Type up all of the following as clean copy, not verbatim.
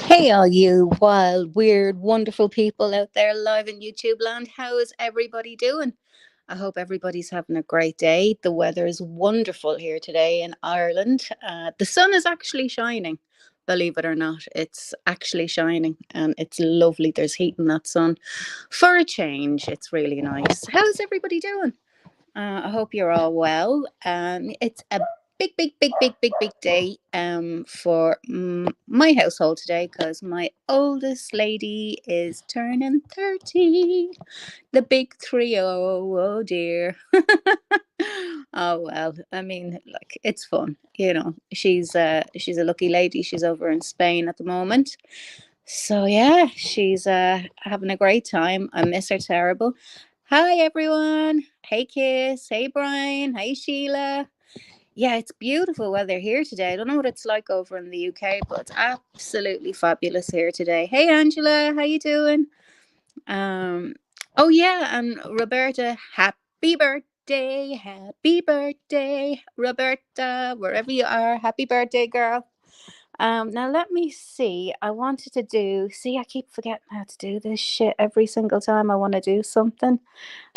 Hey, all you wild, weird, wonderful people out there live in YouTube land. How is everybody doing? I hope everybody's having a great day. The weather is wonderful here today in Ireland. The sun is actually shining, believe it or not. It's actually shining and it's lovely. There's heat in that sun for a change. It's really nice. How's everybody doing? I hope you're all well. It's a big day for my household today because my oldest lady is turning 30. The big trio. Oh dear. Oh well. I mean, like it's fun. She's a lucky lady. She's over in Spain at the moment. So yeah, she's having a great time. I miss her terrible. Hi everyone. Hey Kiss. Hey Brian. Hey Sheila. Yeah, it's beautiful weather here today. I don't know what it's like over in the UK, but it's absolutely fabulous here today. Hey Angela, how you doing? Um oh yeah, and Roberta, happy birthday, Roberta, wherever you are. Happy birthday, girl. Now let me see. I wanted to do. See, I keep forgetting how to do this shit every single time I want to do something.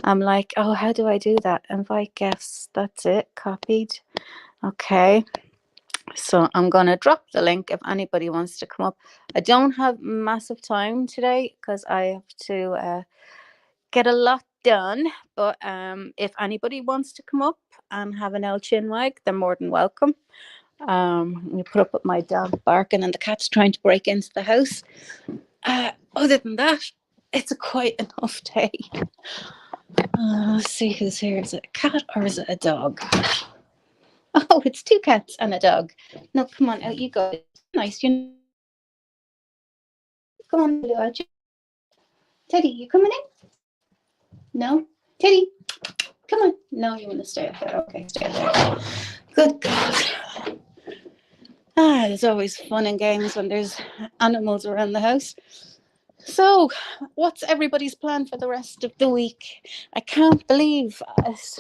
I'm like, oh, how do I do that? Invite guests. That's it. Copied. Okay. So I'm gonna drop the link if anybody wants to come up. I don't have massive time today because I have to get a lot done. But if anybody wants to come up and have an El Chinwag, they're more than welcome. We put up with my dog barking and the cat's trying to break into the house. Other than that, it's a quite enough day. Let's see who's here. Is it a cat or is it a dog? Oh, it's two cats and a dog. No, come on, out you go. Nice. You come on, Lou, Teddy, you coming in? No, Teddy, come on. No, you want to stay up there? Okay, stay up there. Good God. There's always fun and games when there's animals around the house. So, what's everybody's plan for the rest of the week? I can't believe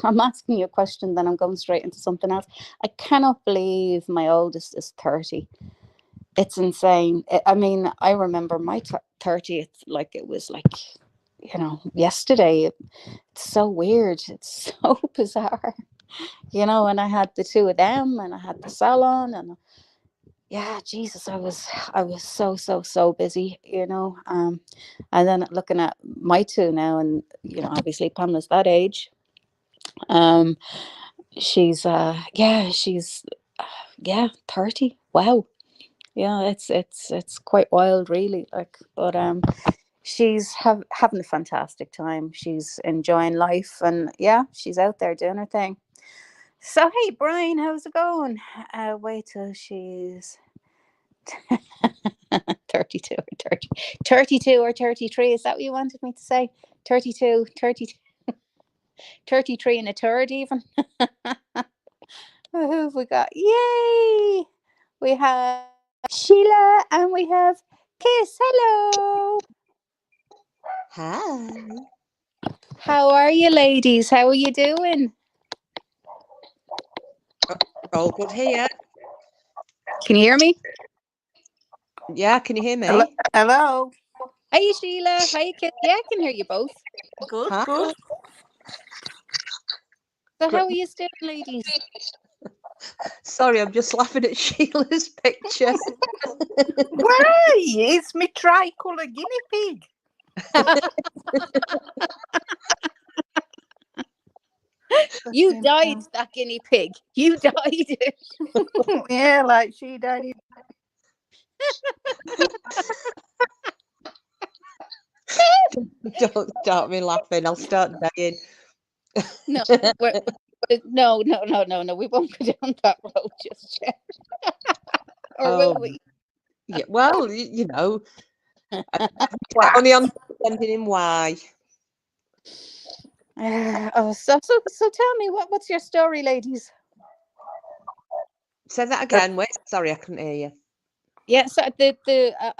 I'm asking you a question, then I'm going straight into something else. I cannot believe my oldest is 30. It's insane. I mean, I remember my 30th like it was like, yesterday. It's so weird. It's so bizarre. And I had the two of them and I had the salon and yeah, Jesus, I was so busy, and then looking at my two now, and obviously Pamela's that age. Um, she's 30. Wow, yeah, it's quite wild, really. Like, but she's having a fantastic time. She's enjoying life, and yeah, she's out there doing her thing. So hey, Brian, how's it going? Wait till she's 32 or 30, 32 or 33. Is that what you wanted me to say? 32, 30, 33 and a third even. Who have we got? Yay! We have Sheila and we have Kiss. Hello. Hi. How are you, ladies? How are you doing? All good here. Can you hear me? Yeah, can you hear me? Hello. Hello. Hey, Sheila. Hi, Kiss. Yeah, I can hear you both. Good, Hi. good. So, Great. how are you still, ladies? Sorry, I'm just laughing at Sheila's picture. Why? It's me tricolour guinea pig. You died that guinea pig. You died it. Yeah, like she died. Don't start me laughing. I'll start dying. No, no. We won't go down that road just yet. Or will we? Yeah. Well, only on depending in why. So tell me, what's your story, ladies? Say that again. Wait. Sorry, I couldn't hear you. Yeah, so I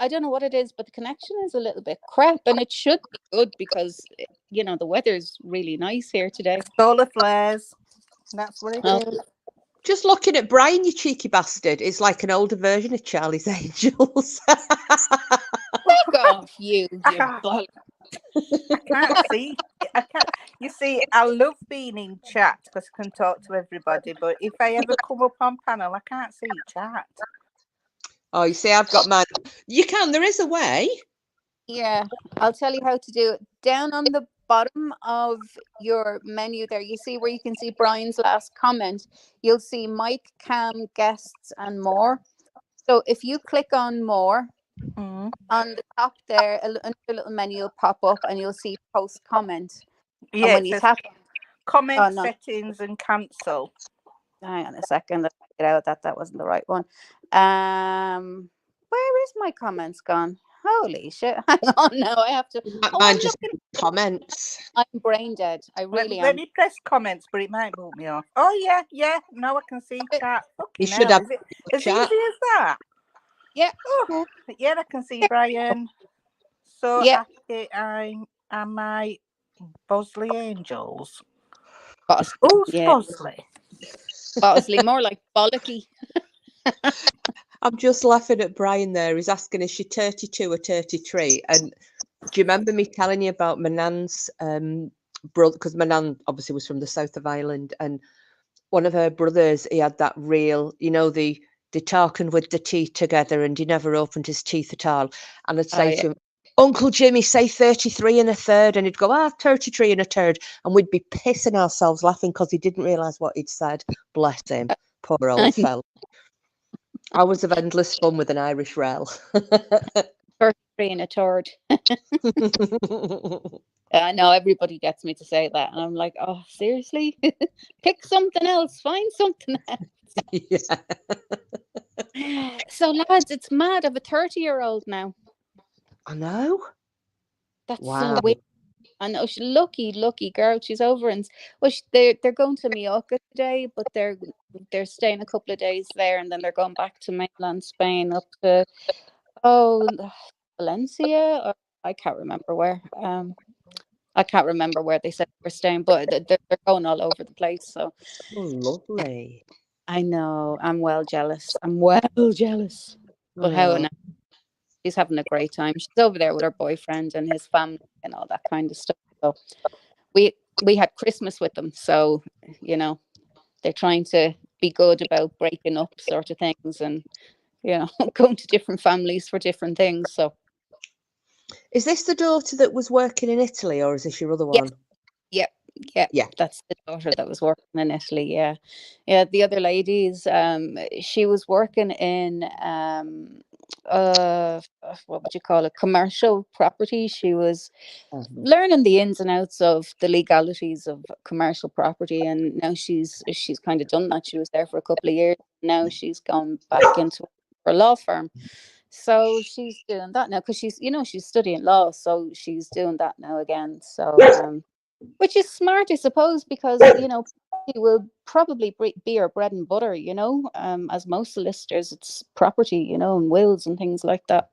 don't know what it is, but the connection is a little bit crap, and it should be good because the weather's really nice here today. Solar flares. That's what it Oh, is. Just looking at Brian, you cheeky bastard, is like an older version of Charlie's Angels. Fuck off, you Ah, bollocks. I can't see. I can't. You see, I love being in chat because I can talk to everybody. But if I ever come up on panel, I can't see chat. Oh, you see, I've got mine. You can. There is a way. Yeah, I'll tell you how to do it. Down on the bottom of your menu there, you see where you can see Brian's last comment. You'll see mic, cam, guests, and more. So if you click on more, Mm. on the top there, another little menu will pop up and you'll see post comment. Yeah, and when it you says tap, comment oh no, settings and cancel. hang on a second, let's get out that wasn't the right one. Where is my comments gone? Holy shit. Hang on now, I have to. Oh, Mine I'm just looking. comments. I'm brain dead. I really Let am. me press comments, but it might boot me off. Oh yeah. Now I can see chat. You Fucking should hell, have is it as chat. easy as that? Yeah. Oh, yeah, I can see Brian. So Yeah. am I Bosley Angels? Bosley. Who's Yeah. Bosley? Bosley, more like bollocky. I'm just laughing at Brian there. He's asking, is she 32 or 33? And do you remember me telling you about my nan's brother? Because my nan obviously was from the south of Ireland, and one of her brothers, he had that real, they talking with the teeth together, and he never opened his teeth at all. And I'd say to him, Uncle Jimmy, say 33 and a third, and he'd go, 33 and a third, and we'd be pissing ourselves laughing because he didn't realise what he'd said. Bless him, poor old fella. Hours of endless fun with an Irish rel. 33 and a third. I know everybody gets me to say that, and I'm like, oh, seriously? Pick something else. Find something else. Yeah. So, lads, it's mad. I have a 30-year-old now. I know. That's Wow. so weird. I know she's lucky girl. She's over, and well, they're going to Mallorca today, but they're staying a couple of days there, and then they're going back to mainland Spain, up to Valencia, or I can't remember where. I can't remember where they said they were staying, but they're going all over the place. So Oh, lovely. I know I'm well jealous. But how Oh. she's having a great time. She's over there with her boyfriend and his family and all that kind of stuff. So we had Christmas with them. So, they're trying to be good about breaking up sort of things and, going to different families for different things. So Is this the daughter that was working in Italy, or is this your other one? yeah. Yeah. That's the daughter that was working in Italy. Yeah. The other ladies, she was working in what would you call it, commercial property. She was learning the ins and outs of the legalities of commercial property, and now she's kind of done that. She was there for a couple of years. Now she's gone back into a law firm. So she's doing that now because she's studying law, so she's doing that now again. So which is smart, I suppose, because it will probably be her bread and butter. As most solicitors, it's property, and wills and things like that.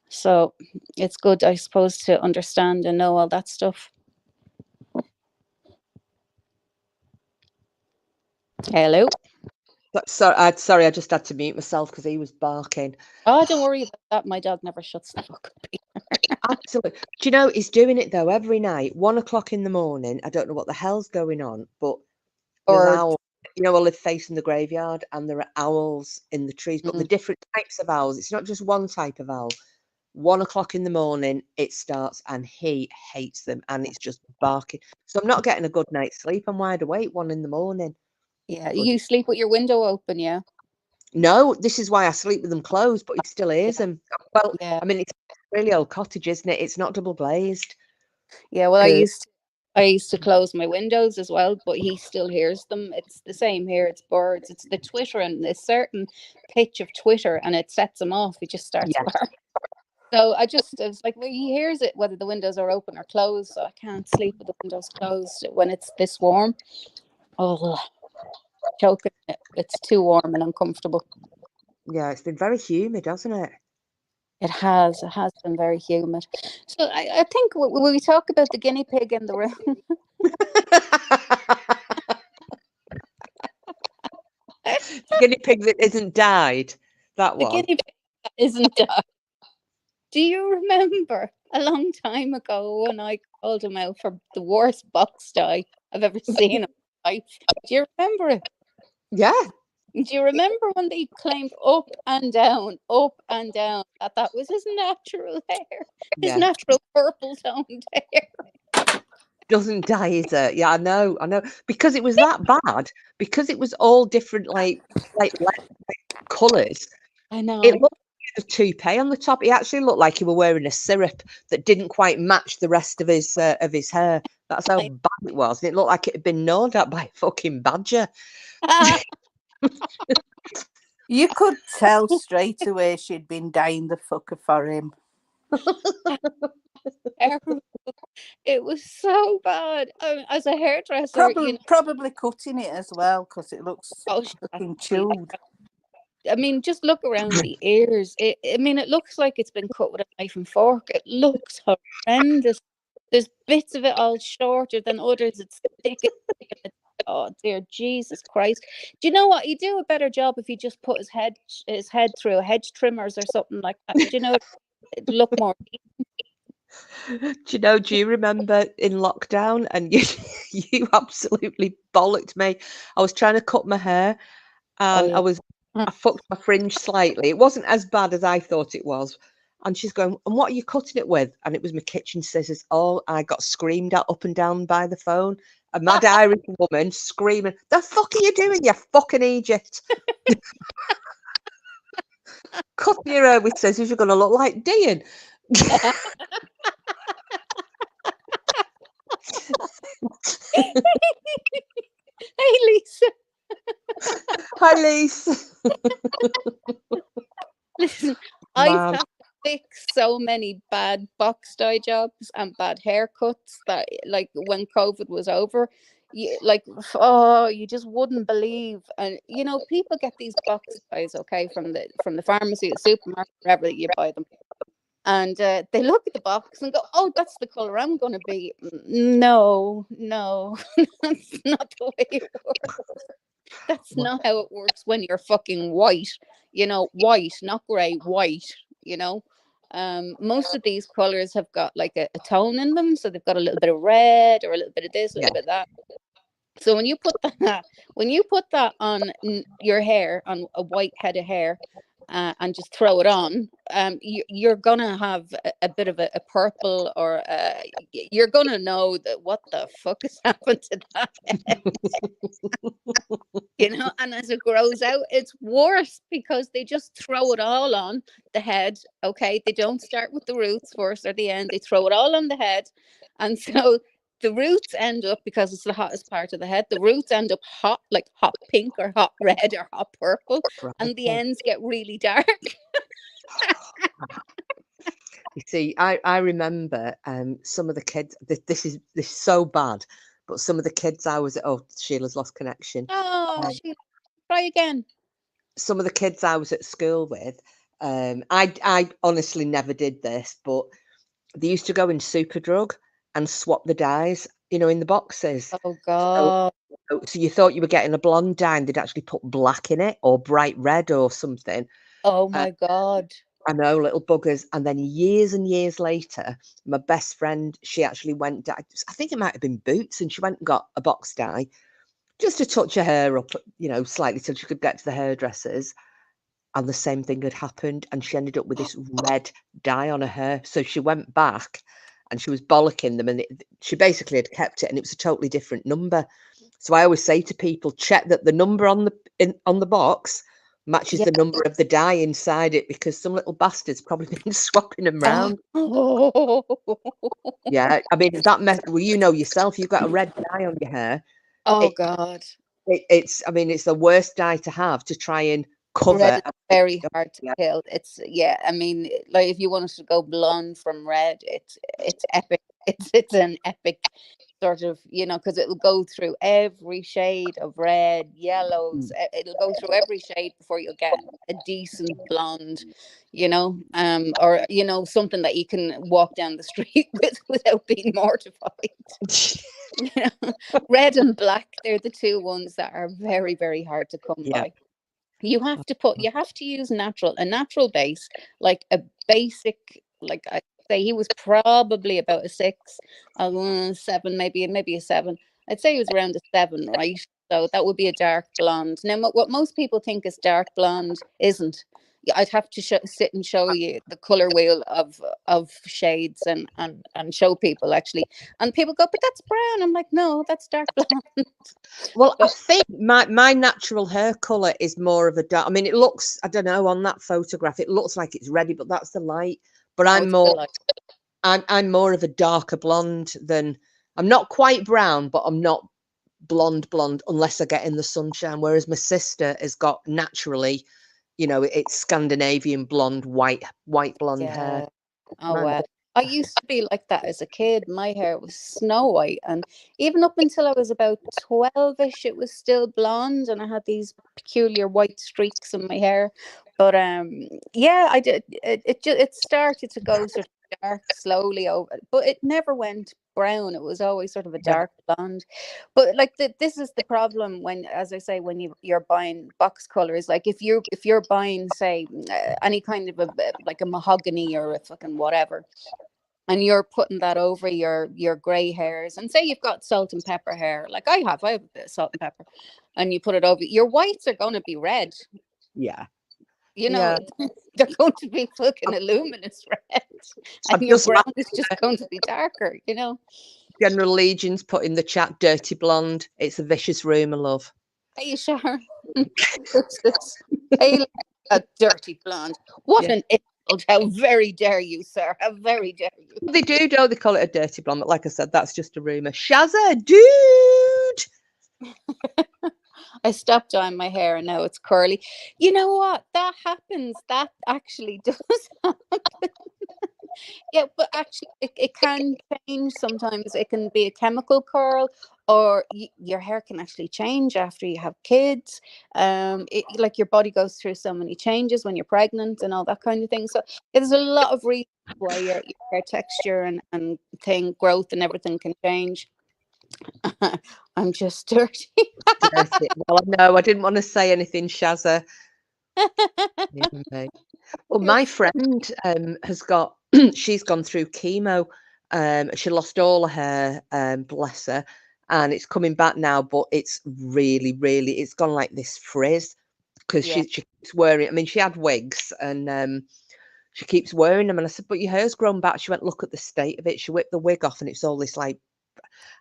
So it's good, I suppose, to understand and know all that stuff. Hello. Sorry, I just had to mute myself because he was barking. Oh, don't worry about that. My dog never shuts the fuck up. Absolutely. Do you know, he's doing it though every night, 1 o'clock in the morning. I don't know what the hell's going on, but there's owls. I live facing the graveyard, and there are owls in the trees, but the different types of owls. It's not just one type of owl. 1 o'clock in the morning, it starts, and he hates them, and it's just barking. So I'm not getting a good night's sleep. I'm wide awake 1 in the morning. Yeah, you sleep with your window open, yeah? No, this is why I sleep with them closed, but he still hears them. Well, Yeah. I mean, it's a really old cottage, isn't it? It's not double glazed. Yeah, well, I used to close my windows as well, but he still hears them. It's the same here. It's birds. It's the twittering, a certain pitch of twitter, and it sets him off. He just starts barking. So I was like, well, he hears it whether the windows are open or closed. So I can't sleep with the windows closed when it's this warm. Oh, choking. It's too warm and uncomfortable. Yeah, it's been very humid, hasn't it? It has been very humid. So I think when we talk about the guinea pig in the room, The guinea pig that isn't dyed. That The one. guinea pig that isn't dyed. Do you remember a long time ago when I called him out for the worst box dye I've ever seen in my life? Do you remember it? Yeah. Do you remember when they claimed up and down that that was his natural hair, his Yeah. natural purple toned hair? Doesn't dye, is it? Yeah, I know. Because it was that bad. Because it was all different, like colours. I know. It looked like a toupee on the top. He actually looked like he were wearing a syrup that didn't quite match the rest of his hair. That's how bad it was. And it looked like it had been gnawed at by a fucking badger. You could tell straight away she'd been dying the fucker for him. It was so bad. As a hairdresser, Probably cutting it as well because it looks fucking chewed. I mean, just look around the ears. It looks like it's been cut with a knife and fork. It looks horrendous. There's bits of it all shorter than others. It's thick. Oh dear Jesus Christ! Do you know what? He'd do a better job if he just put his head through a hedge trimmers or something like that. Do you know? It'd look more. Do you remember in lockdown and you absolutely bollocked me? I was trying to cut my hair and I fucked my fringe slightly. It wasn't as bad as I thought it was. And she's going, and what are you cutting it with? And it was my kitchen scissors. Oh, I got screamed at up and down by the phone. A mad Irish woman screaming, "The fuck are you doing, you fucking Egypt?" Cutting your hair with scissors, you're going to look like Dean. Hey, Lisa. Hi, Lisa. Listen, I've had to fix so many bad box dye jobs and bad haircuts that, like, when COVID was over, you just wouldn't believe. And people get these box dyes, okay, from the pharmacy, the supermarket, wherever you buy them. And they look at the box and go, "Oh, that's the color I'm going to be." No, that's not the way it works. That's not how it works when you're fucking white. White, not grey, white. Most of these colors have got like a tone in them, so they've got a little bit of red or a little bit of this, a little bit of that. So when you put that on your hair, on a white head of hair, and just throw it on, you're gonna have a bit of a purple, or you're gonna know that what the fuck has happened to that head. And as it grows out, it's worse because they just throw it all on the head. Okay, they don't start with the roots first or the end. They throw it all on the head, and so the roots end up, because it's the hottest part of the head, the roots end up hot, like hot pink or hot red or hot purple, and the ends get really dark. You see, I remember some of the kids, this is so bad, but some of the kids Sheila's lost connection. Sheila, try again. Some of the kids I was at school with, I honestly never did this, but they used to go in Superdrug and swap the dyes, in the boxes. Oh God. So you thought you were getting a blonde dye and they'd actually put black in it or bright red or something. Oh my God. I know, little buggers. And then years and years later, my best friend, she actually went, I think it might have been Boots, and she went and got a box dye just to touch her hair up, slightly till she could get to the hairdressers. And the same thing had happened, and she ended up with this red dye on her hair. So she went back and she was bollocking them, and she basically had kept it, and it was a totally different number. So I always say to people, check that the number on the box matches the number of the dye inside it, because some little bastard's probably been swapping them round. Yeah, I mean, yourself, you've got a red dye on your hair. God. It's the worst dye to have, to try and cover. Red is very hard to kill. It's I mean, like, if you wanted to go blonde from red, it's epic. It's an epic sort of, because it'll go through every shade of red, yellows. It'll go through every shade before you'll get a decent blonde, or something that you can walk down the street with without being mortified. Red and black, they're the two ones that are very, very hard to come by. You have to use a natural base, like a basic, like I say he was probably about a 6, 7, maybe a 7. I'd say he was around a 7, right? So that would be a dark blonde. Now, what most people think is dark blonde isn't. I'd have to sit and show you the color wheel of shades and show people actually, and people go, but that's brown. I'm like, no, that's dark blonde. Well, I But think my natural hair color is more of a dark. I mean, it looks, I don't know, on that photograph, it looks like it's ready, but that's the light. But no, I'm it's more, the light. I'm more of a darker blonde than, I'm not quite brown, but I'm not blonde unless I get in the sunshine. Whereas my sister has got naturally, it's Scandinavian blonde, white blonde hair. Yeah. Oh Mad. wow. I used to be like that as a kid. My hair was snow white, and even up until I was about 12ish, it was still blonde, and I had these peculiar white streaks in my hair. But yeah, I did. It started to go sort of dark slowly over, but it never went brown. It was always sort of a Yeah. dark blonde. But like this is the problem when, as I say, when you're buying box colors. Like if you're buying, say, any kind of like a mahogany or a fucking whatever, and you're putting that over your gray hairs, and say you've got salt and pepper hair, like I have a bit of salt and pepper, and you put it over, your whites are going to be red. Yeah. You know, Yeah. they're going to be fucking luminous red, and I've your just brown is just going to be darker. General Legion's put in the chat, dirty blonde. It's a vicious rumour, love. Are you sure? Hey, a dirty blonde. What Yeah. an insult. How very dare you, sir. How very dare you. They do, don't they call it a dirty blonde? But like I said, that's just a rumour. Shazza, dude! I stopped dyeing my hair and now it's curly. You know what? That happens. That actually does happen. Yeah, but actually, it can change sometimes. It can be a chemical curl, or your hair can actually change after you have kids. Like your body goes through so many changes when you're pregnant and all that kind of thing. So there's a lot of reasons why your hair texture and growth and everything can change. I'm just dirty. Dirty. Well, no, I didn't want to say anything, Shazza. Well, my friend has got, she's gone through chemo. She lost all her hair, bless her, and it's coming back now, but it's really, really, it's gone like this frizz because Yeah. she keeps wearing, I mean, she had wigs and she keeps wearing them. And I said, but your hair's grown back. She went, look at the state of it. She whipped the wig off and it's all this like,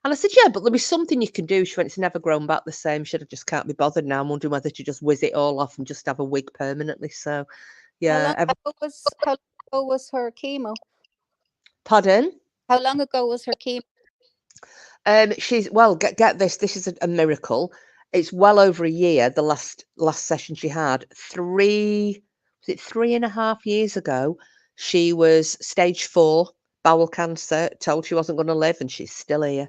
and I said, yeah, but there was something you can do. She went, it's never grown back the same. She said, I just can't be bothered now. I'm wondering whether to just whiz it all off and just have a wig permanently. So, yeah. How long ago was her chemo? Pardon? How long ago was her chemo? She's, well, get this. This is a miracle. It's well over a year. The last session she had, was it 3.5 years ago? She was stage 4 bowel cancer. Told she wasn't going to live, and she's still here.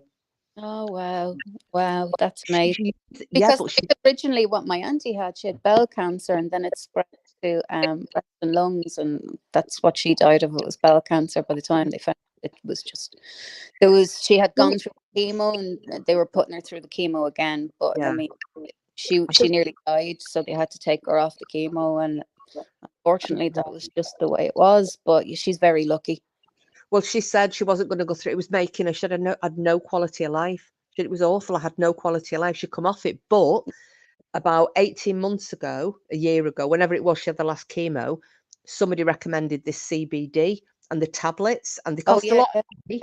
Oh wow, that's amazing. Yeah, Because but she, it's originally what my auntie had. She had bowel cancer, and then it spread to breast and lungs, and that's what she died of. It was bowel cancer. By the time they found it, was just she had gone through chemo, and they were putting her through the chemo again. But I yeah. mean, she nearly died, so they had to take her off the chemo, and unfortunately, that was just the way it was. But she's very lucky. Well, she said she wasn't going to go through. It was making her. She had no quality of life. It was awful. I had no quality of life. She'd come off it, but about 18 months ago, a year ago, whenever it was, she had the last chemo. Somebody recommended this CBD and the tablets, and they Oh cost a yeah, lot of money.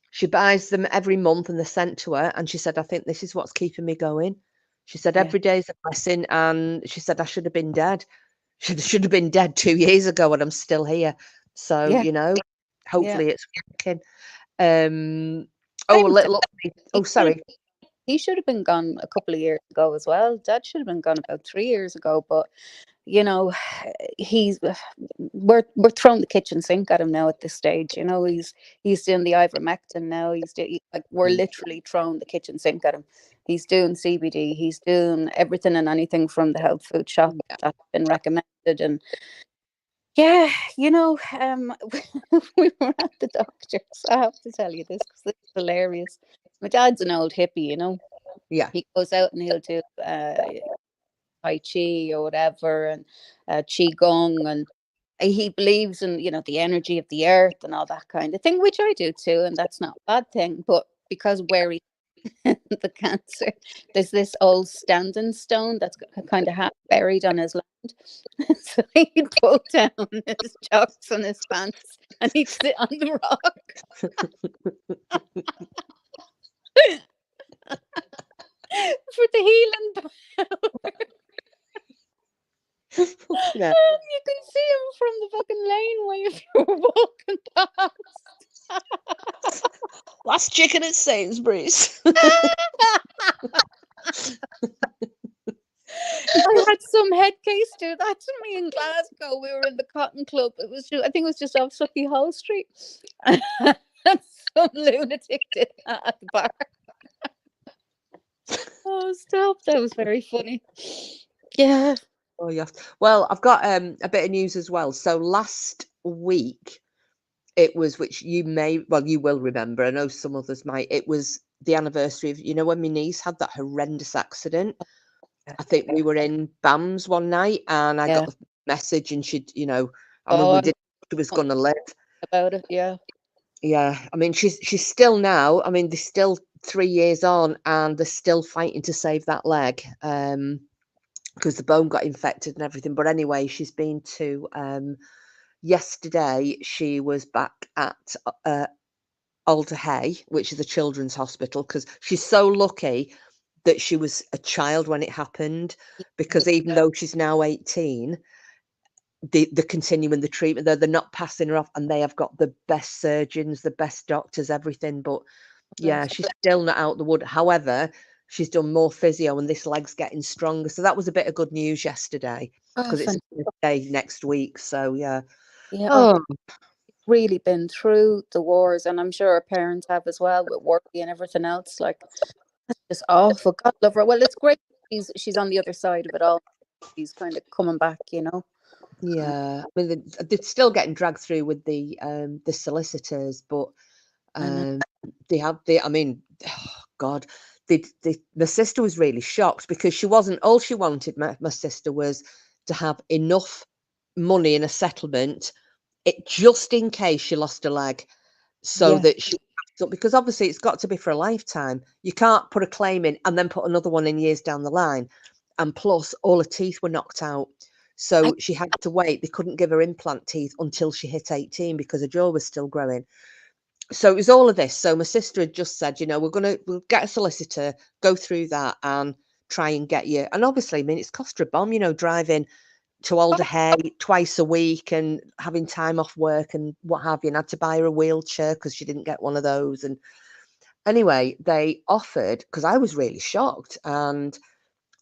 She buys them every month, and they're sent to her. And she said, "I think this is what's keeping me going." She said, yeah. "Every day is a blessing." And she said, "I should have been dead. Should have been dead 2 years ago, and I'm still here." So Yeah. hopefully it's working. I Oh, a think little. Oh, he sorry. he should have been gone a couple of years ago as well. Dad should have been gone about 3 years ago. But he's we're throwing the kitchen sink at him now at this stage. He's doing the ivermectin now. Like we're literally throwing the kitchen sink at him. He's doing CBD. He's doing everything and anything from the health food shop that's been recommended. And yeah, we were at the doctor's. I have to tell you this because it's hilarious. My dad's an old hippie. Yeah. He goes out and he'll do Tai Chi or whatever, and Qigong, and he believes in, you know, the energy of the earth and all that kind of thing, which I do too, and that's not a bad thing. But because where he the cancer, there's this old standing stone that's kind of half buried on his land. So he'd pull down his jocks and his pants and he'd sit on the rock for the healing power. Yeah. And you can see him from the fucking laneway if you were walking past. Last chicken at Sainsbury's. I had some head case do that to me in Glasgow. We were in the Cotton Club. It was just, I think it was just off Sucky Hall Street. And some lunatic did that at the bar. Oh, stop. That was very funny. Yeah. Oh, yeah. Well, I've got a bit of news as well. So last week, it was, which you will remember. I know some others might. It was the anniversary of, you know, when my niece had that horrendous accident. I think we were in BAMS one night, and I got a message, and she'd, you know, I mean, we didn't know she was going to live. About it, yeah. Yeah, I mean, she's still now. I mean, they're still 3 years on, and they're still fighting to save that leg, because the bone got infected and everything. But anyway, she's been to. Yesterday, she was back at Alder Hey, which is a children's hospital, because she's so lucky that she was a child when it happened, because even though she's now 18, they're continuing the treatment. They're not passing her off, and they have got the best surgeons, the best doctors, everything. But yeah, she's still not out the wood. However, she's done more physio, and this leg's getting stronger. So that was a bit of good news yesterday, because it's day next week. So yeah. Yeah. Really been through the wars, and I'm sure her parents have as well, with working and everything else. Like, that's just awful. God love her. Well, it's great she's on the other side of it all. She's kind of coming back, you know. Yeah, I mean, they're still getting dragged through with the solicitors, but they have I mean, oh God, the sister was really shocked, because she wasn't, all she wanted, my sister, was to have enough money in a settlement, just in case she lost a leg, so that she, because obviously it's got to be for a lifetime. You can't put a claim in and then put another one in years down the line. And plus, all her teeth were knocked out. So she had to wait. They couldn't give her implant teeth until she hit 18, because her jaw was still growing. So it was all of this. So my sister had just said, you know, we'll get a solicitor, go through that, and try and get you. And obviously, I mean, it's cost her a bomb, you know, driving to Alder Hey twice a week and having time off work and what have you, and had to buy her a wheelchair because she didn't get one of those. And anyway, they offered, because I was really shocked, and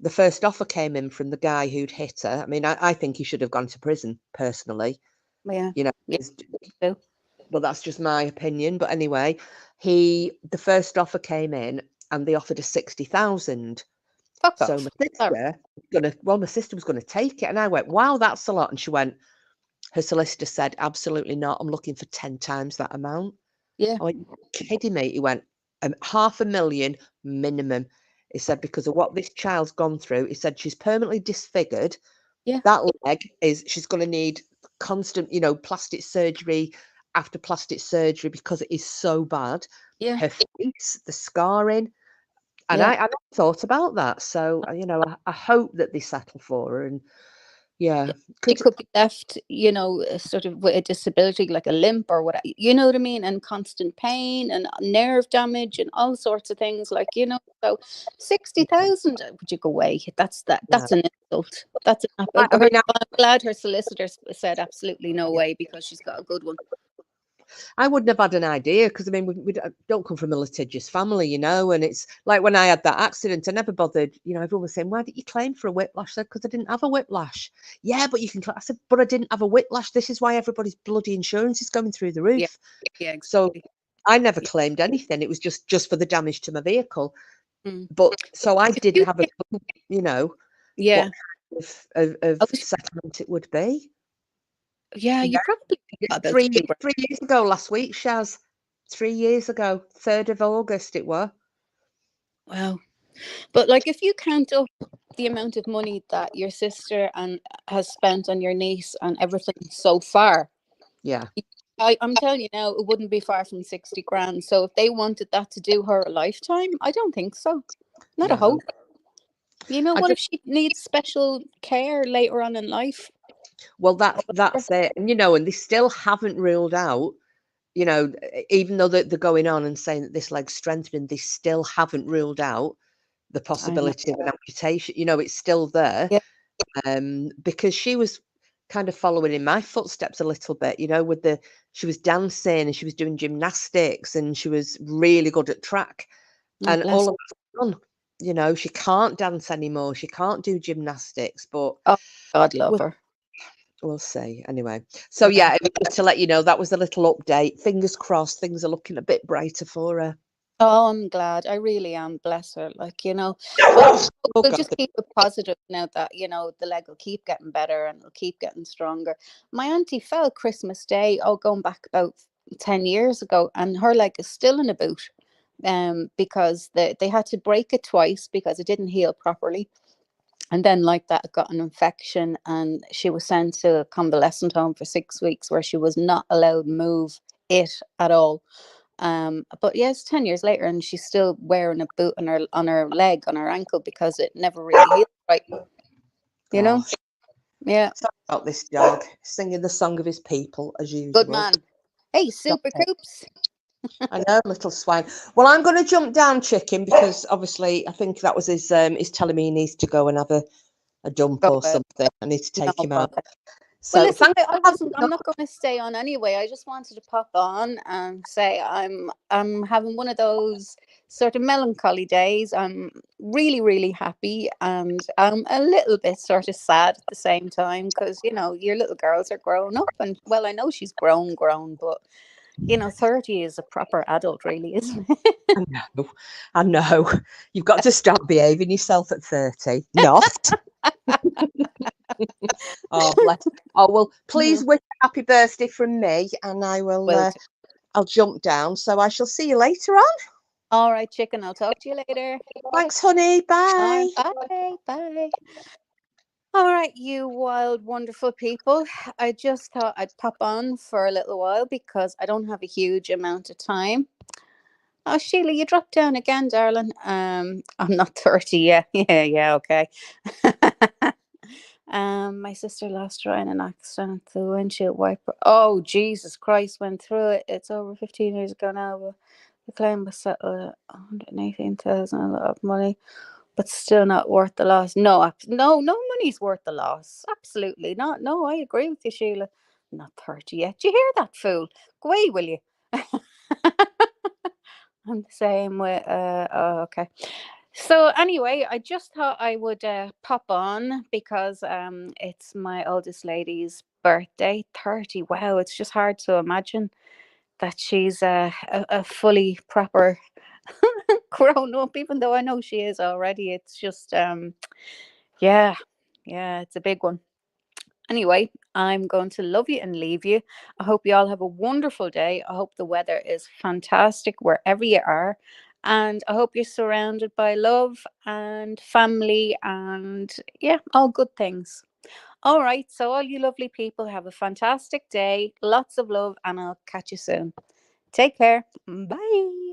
the first offer came in from the guy who'd hit her. I mean, I think he should have gone to prison, personally. Yeah. You know, well, that's just my opinion. But anyway, the first offer came in, and they offered her 60,000. So my sister was gonna take it, and I went, wow, that's a lot. And she went, her solicitor said, absolutely not. I'm looking for 10 times that amount. Yeah. I went, you're kidding me? He went, 500,000 minimum. He said, because of what this child's gone through. He said she's permanently disfigured. Yeah. That leg she's going to need constant, you know, plastic surgery after plastic surgery, because it is so bad. Yeah. Her face, the scarring. And I thought about that. So, you know, I hope that they settle for her. And yeah, She could be left, you know, sort of with a disability, like a limp or what, you know what I mean, and constant pain and nerve damage and all sorts of things, like, you know. So 60,000, would you go away? That's an insult. That's an I'm glad her solicitor said absolutely no way, because she's got a good one. I wouldn't have had an idea, because I mean, we don't come from a litigious family, you know. And it's like, when I had that accident, I never bothered, you know. Everyone was saying, why didn't you claim for a whiplash? I said, because I didn't have a whiplash. Yeah, but you can claim. I said, but I didn't have a whiplash. This is why everybody's bloody insurance is going through the roof. Yeah, exactly. So I never claimed anything. It was just for the damage to my vehicle. But so I didn't have a, you know, what kind of settlement it would be. Yeah, you probably got about 3 years ago last week, Shaz. 3 years ago, 3rd of August it were. Wow. But like, if you count up the amount of money that your sister and has spent on your niece and everything so far. Yeah. I'm telling you now, it wouldn't be far from 60 grand. So if they wanted that to do her a lifetime, I don't think so. Not a No. hope. You know, I what if she needs special care later on in life? Well, that's it. And, and they still haven't ruled out, even though they're going on and saying that this leg's strengthening, they still haven't ruled out the possibility of an amputation. It's still there. Yeah. Because she was kind of following in my footsteps a little bit, she was dancing and she was doing gymnastics and she was really good at track. And all of that's gone. She can't dance anymore. She can't do gymnastics, but oh, God love her. We'll see. Anyway, so yeah, just to let you know, that was a little update. Fingers crossed, things are looking a bit brighter for her. Oh, I'm glad. I really am. Bless her. We'll just keep it positive now that, the leg will keep getting better and it'll keep getting stronger. My auntie fell Christmas Day, going back about 10 years ago, and her leg is still in a boot because they had to break it twice because it didn't heal properly. And then like that, it got an infection and she was sent to a convalescent home for 6 weeks where she was not allowed to move it at all. But yes, 10 years later, and she's still wearing a boot on her leg, on her ankle, because it never really healed right. Yeah. Sorry about this dog singing the song of his people as usual. Good man. Hey, Super Coops. I know, little swine. Well, I'm going to jump down, Chicken, because obviously I think that was his. He's telling me he needs to go and have a dump or something. I need to take him out. So well, listen, I'm not going to stay on anyway. I just wanted to pop on and say I'm having one of those sort of melancholy days. I'm really, really happy, and I'm a little bit sort of sad at the same time because your little girls are growing up, and well, I know she's grown, but 30 is a proper adult, really, isn't it? I know. You've got to start behaving yourself at 30. Not. Oh, bless. Oh, well, please wish a happy birthday from me, and I will. I'll jump down. So I shall see you later on. All right, Chicken. I'll talk to you later. Thanks, honey. Bye. Bye. Bye. All right, you wild, wonderful people. I just thought I'd pop on for a little while because I don't have a huge amount of time. Oh, Sheila, you dropped down again, darling. I'm not 30 yet. Yeah, okay. My sister lost her in an accident. The windshield wiper. Oh, Jesus Christ, went through it. It's over 15 years ago now. But the claim was settled at 118,000, a lot of money, but still not worth the loss. No, money's worth the loss. Absolutely not. No, I agree with you, Sheila. Not 30 yet. Do you hear that, fool? Go away, will you? I'm the same with. Oh, okay. So anyway, I just thought I would pop on because it's my oldest lady's birthday, 30. Wow, it's just hard to imagine that she's a fully proper grown up, even though I know she is already. It's just yeah, it's a big one. Anyway, I'm going to love you and leave you. I hope you all have a wonderful day. I hope the weather is fantastic wherever you are. And I hope you're surrounded by love and family and, all good things. All right. So, all you lovely people, have a fantastic day. Lots of love, and I'll catch you soon. Take care. Bye.